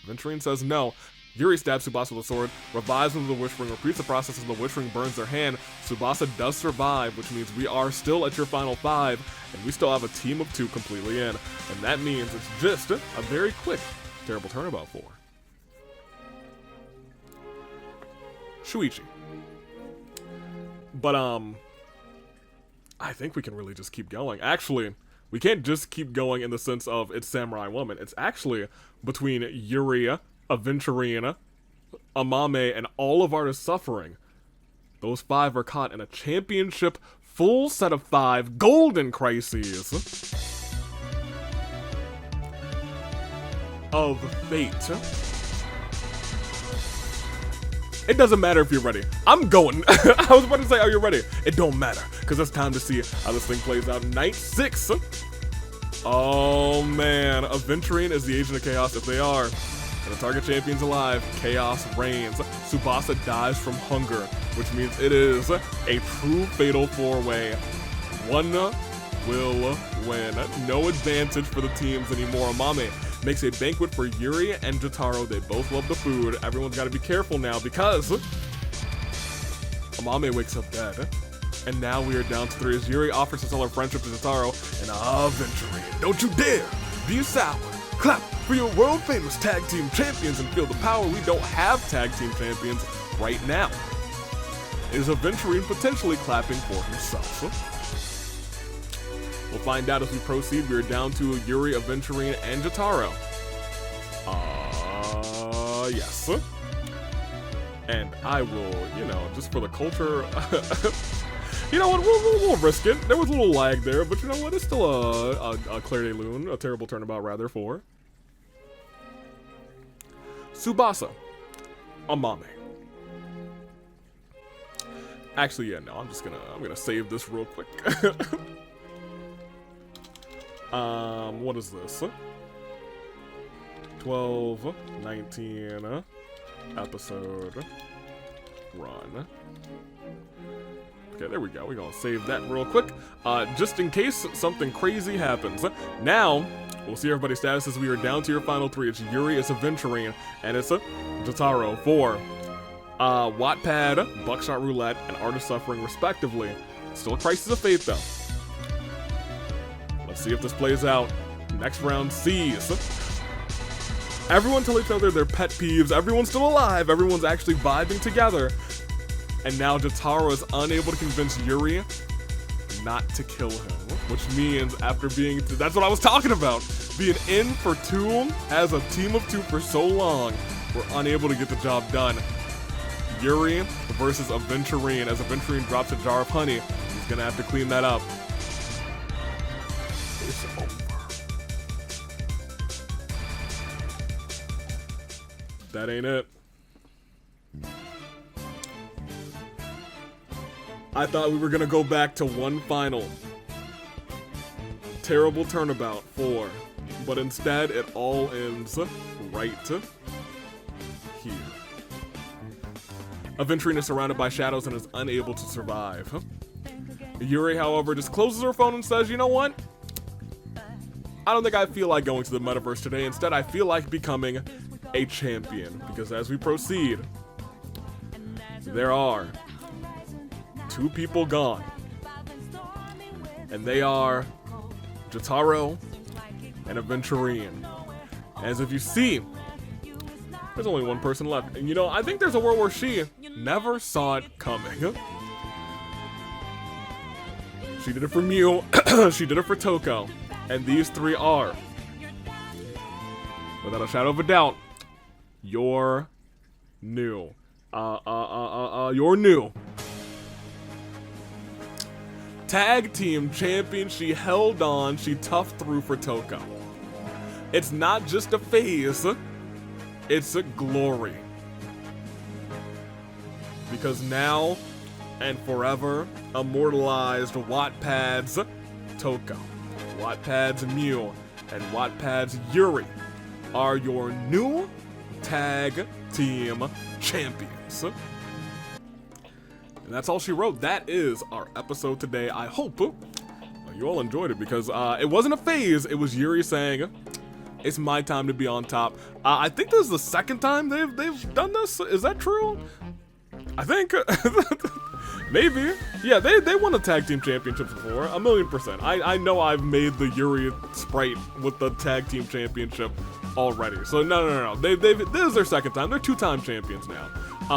Aventurine says no. Yuri stabs Tsubasa with a sword, revives him with the Wish Ring, repeats the process as the Wish Ring burns their hand. Tsubasa does survive, which means we are still at your final 5, and we still have a team of 2 completely in. And that means it's just a very quick terrible turnabout for Shuichi. But, I think we can really just keep going. Actually, we can't just keep going in the sense of it's Samurai Woman. It's actually between Yuri, Aventurine, Amame, and all of Artists Suffering. Those 5 are caught in a championship full set of 5 golden crises of fate. It doesn't matter if you're ready. I'm going. I was about to say, are you ready? It don't matter, because it's time to see how this thing plays out. Night 6. Oh man, Aventurine is the agent of chaos. If they are, and the target champion's alive, chaos reigns. Tsubasa dies from hunger, which means it is a true fatal 4-way. One will win. No advantage for the teams anymore. Amame makes a banquet for Yuri and Jotaro. They both love the food. Everyone's got to be careful now because Amame wakes up dead. And now we are down to 3 as Yuri offers to sell her friendship to Jotaro. And Aventurine, don't you dare be sour. Clap for your world famous tag team champions and feel the power. We don't have tag team champions right now. Is Aventurine potentially clapping for himself? We'll find out as we proceed. We are down to Yuri, Aventurine, and Jotaro. Yes. And I will, just for the culture, you know what, we'll risk it. There was a little lag there, but you know what, it's still a Claire de Lune, a terrible turnabout rather, for Tsubasa, Amame. Actually, yeah, no, I'm gonna save this real quick. What is this? 12, 19, episode, run. Okay, there we go. We're gonna save that real quick, just in case something crazy happens. Now, we'll see everybody's status as we are down to your final 3. It's Yuri, it's Aventurine, and it's Jotaro for Wattpad, Buckshot Roulette, and Artist Suffering, respectively. Still a crisis of fate, though. Let's see if this plays out. Next round sees everyone tell each other their pet peeves. Everyone's still alive. Everyone's actually vibing together. And now Jotaro is unable to convince Yuri not to kill him. Which means after being, that's what I was talking about. Being in for 2 as a team of 2 for so long, we're unable to get the job done. Yuri versus Aventurine. As Aventurine drops a jar of honey, he's gonna have to clean that up. It's over. That ain't it. I thought we were gonna go back to one final terrible turnabout 4, but instead it all ends right here. Aventurine is surrounded by shadows and is unable to survive. Yuri, however, just closes her phone and says, you know what? I don't think I feel like going to the metaverse today. Instead, I feel like becoming a champion. Because as we proceed, there are 2 people gone. And they are Jotaro and Aventurine. As if you see, there's only 1 person left. And I think there's a world where she never saw it coming. She did it for Mew, she did it for Toko. And these 3 are, without a shadow of a doubt, your new. Your new tag team champion. She held on, she toughed through for Toko. It's not just a phase, it's a glory. Because now and forever, immortalized Wattpad's Toko, Wattpad's Mew, and Wattpad's Yuri are your new tag team champions. And that's all she wrote. That is our episode today. I hope you all enjoyed it, because it wasn't a phase. It was Yuri saying, it's my time to be on top. I think this is the second time they've done this. Is that true? I think. Maybe. Yeah, they won the tag team championships before, 1,000,000%. I know I've made the Yuri sprite with the tag team championship already. So no. This is their second time. They're 2-time champions now.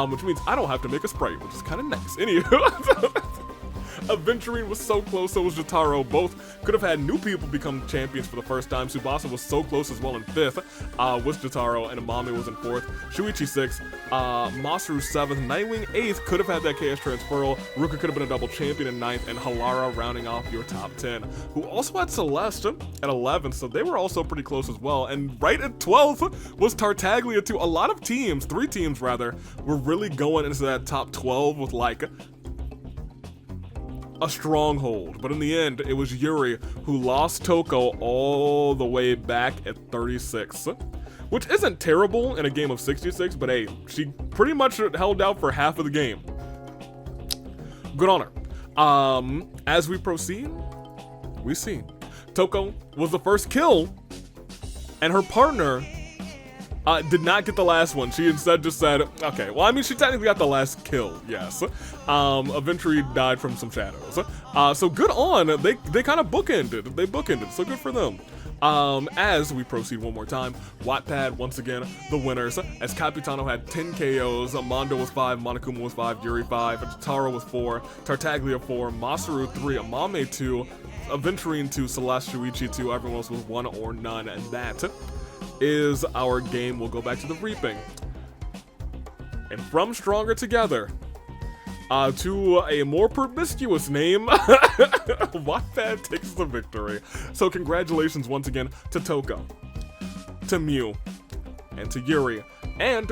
Which means I don't have to make a sprite, which is kind of nice. Anywho. Aventurine was so close, so was Jotaro. Both could have had new people become champions for the first time. Tsubasa was so close as well in 5th with Jotaro, and Amame was in 4th. Shuichi 6th, Masaru 7th, Nightwing 8th, could have had that KS transferal. Ruka could have been a double champion in 9th, and Halara rounding off your top 10, who also had Celeste at 11th, so they were also pretty close as well. And right at 12th was Tartaglia too. A lot of teams, 3 teams rather, were really going into that top 12 with like a stronghold, but in the end, it was Yuri who lost Toko all the way back at 36, which isn't terrible in a game of 66, but hey, she pretty much held out for half of the game. Good on her. As we proceed, we see Toko was the first kill, and her partner did not get the last one. She instead just said, okay, well, I mean, she technically got the last kill, yes. Eventually died from some shadows. So good on, they kind of bookended. They bookended, so good for them. As we proceed one more time, Wattpad, once again, the winners, as Capitano had 10 KOs, Mondo was 5, Monokuma was 5, Yuri 5, Jotaro was 4, Tartaglia 4, Masaru 3, Amame 2, Aventurine 2, Celeste, Shuichi 2, everyone else was 1 or none, and that is our game. We'll go back to the reaping. And from Stronger Together to a more promiscuous name, Wattpad takes the victory. So congratulations once again to Toko, to Mew, and to Yuri. And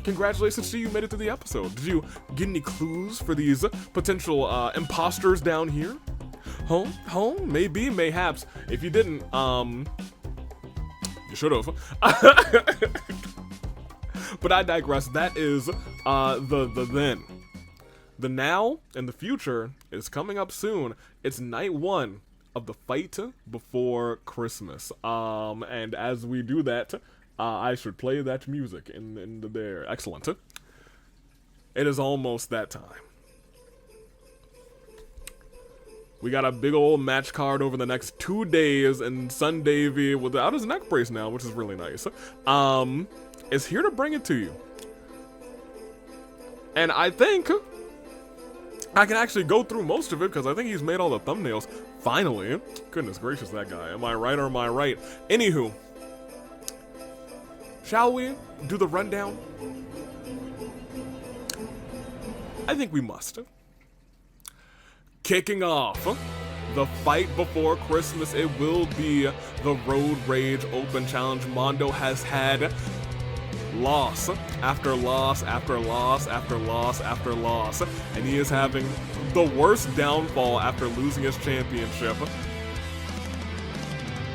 congratulations to you, made it through the episode. Did you get any clues for these potential imposters down here? Home? Maybe, mayhaps. If you didn't, you should have. But I digress. That is the then. The now and the future is coming up soon. It's night 1 of the fight before Christmas. And as we do that, I should play that music in there. Excellent. It is almost that time. We got a big old match card over the next 2 days, and Sun Davy, without his neck brace now, which is really nice, is here to bring it to you. And I think I can actually go through most of it, because I think he's made all the thumbnails. Finally. Goodness gracious, that guy. Am I right or am I right? Anywho, shall we do the rundown? I think we must. Kicking off the fight before Christmas, it will be the Road Rage Open Challenge. Mondo has had loss after loss after loss after loss after loss, and he is having the worst downfall after losing his championship.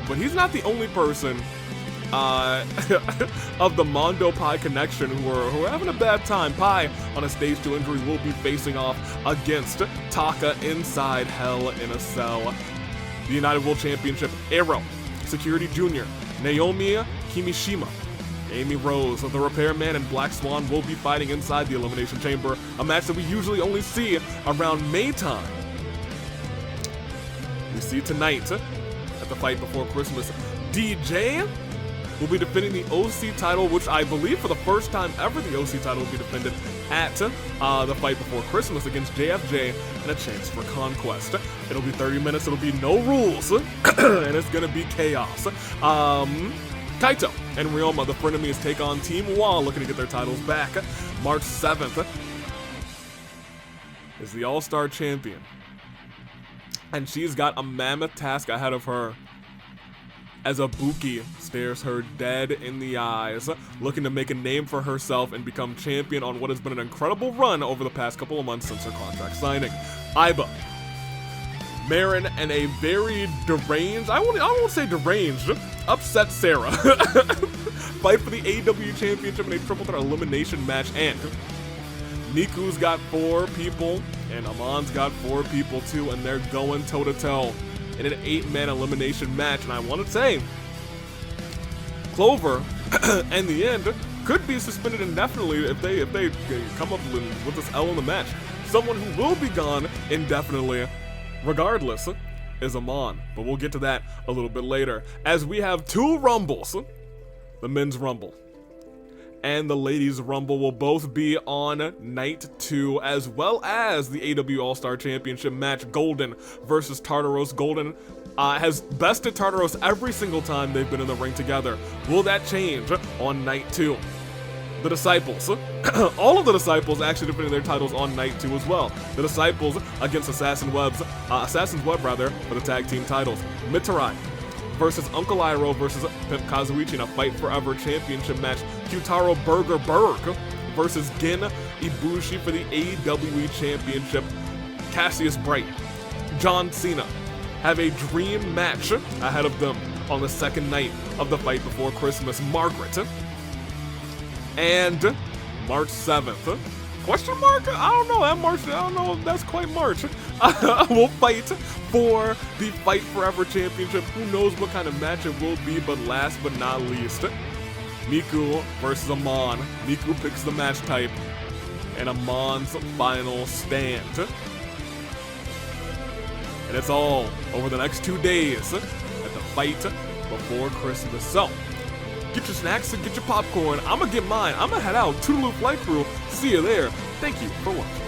But he's not the only person of the Mondo Pi connection who are having a bad time. Pi, on a stage 2 injury, will be facing off against Taka inside Hell in a Cell. The United World Championship, Arrow, Security Jr., Naomi Kimishima, Amy Rose, the Repairman, and Black Swan will be fighting inside the Elimination Chamber, a match that we usually only see around May time. We see tonight, at the fight before Christmas, DJ will be defending the OC title, which I believe for the first time ever the OC title will be defended at the fight before Christmas against JFJ and a chance for conquest. It'll be 30 minutes, it'll be no rules, and it's gonna be chaos. Kaito and Ryoma, the frenemies, take on Team Wall, looking to get their titles back. March 7th is the All-Star Champion, and she's got a mammoth task ahead of her. as Ibuki stares her dead in the eyes, looking to make a name for herself and become champion on what has been an incredible run over the past couple of months since her contract signing. Iba, Marin, and a very deranged, I won't say deranged, upset Sarah fight for the AEW Championship in a triple threat elimination match, and Niku's got 4 people, and Amon's got 4 people too, and they're going toe-to-toe in an 8-man elimination match. And I want to say, Clover, in the end, could be suspended indefinitely if they come up with this L in the match. Someone who will be gone indefinitely, regardless, is Amon. But we'll get to that a little bit later, as we have 2 Rumbles. The Men's Rumble and the Ladies Rumble will both be on night 2, as well as the AEW All-Star Championship match, Golden versus Tartaros. Golden has bested Tartaros every single time they've been in the ring together. Will that change on night 2? The Disciples, all of the Disciples actually defending their titles on night 2 as well. The Disciples against Assassin's Web for the tag team titles. Mitarai versus Uncle Iroh versus Pimp Kazuichi in a Fight Forever Championship match. Kyutaro Burger Berg versus Gin Ibushi for the AEW Championship. Cassius Bright, John Cena have a dream match ahead of them on the second night of the Fight Before Christmas. Margaret and March 7th. Question mark? I don't know. I don't know if that's quite March. We'll fight for the Fight Forever Championship. Who knows what kind of match it will be, but last but not least, Miku versus Amon. Miku picks the match type, and Amon's final stand. And it's all over the next 2 days at the Fight Before Christmas. So, get your snacks and get your popcorn. I'm gonna get mine. I'm gonna head out. Toodaloo Flight Crew. See you there. Thank you for watching.